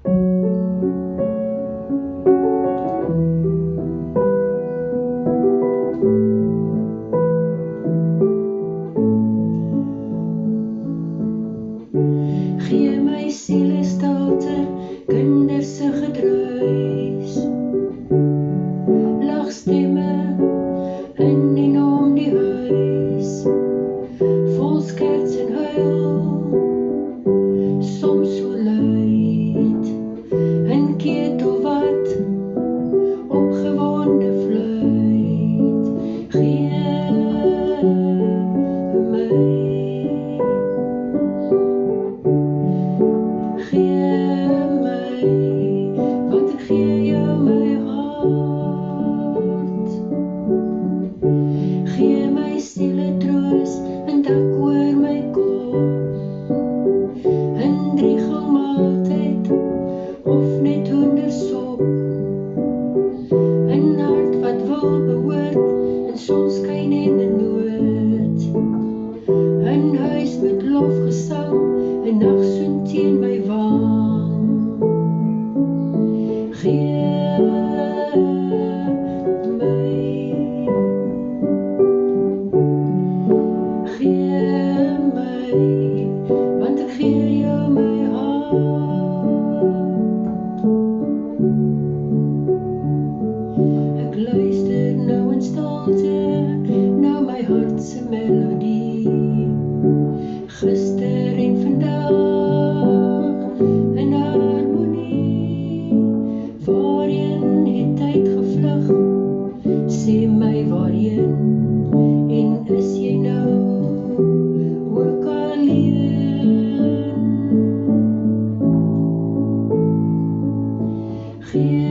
Gee my sielestilte, kinderse gedruis, lagstemme in en om die huis, vol skerts en huil, soms so luid, in ketel wat opgewonde fluit. Gee my, want ek gee jou my hart. Gee my siele troos en dak oor my kop, in driegel maaltyd of net hoendersop, in hart wat wil behoort, in sonskyn en in nood, in huis met lofgesang, en nagsoen teen my wang. Gee my, want ek gee jou my hart. Ek luister nou in stilte, na my hartse melodie, gister en vandag in harmonie. Waarheen het tyd gevlug? Sê my waarheen, en is jy nou ook alleen? Gee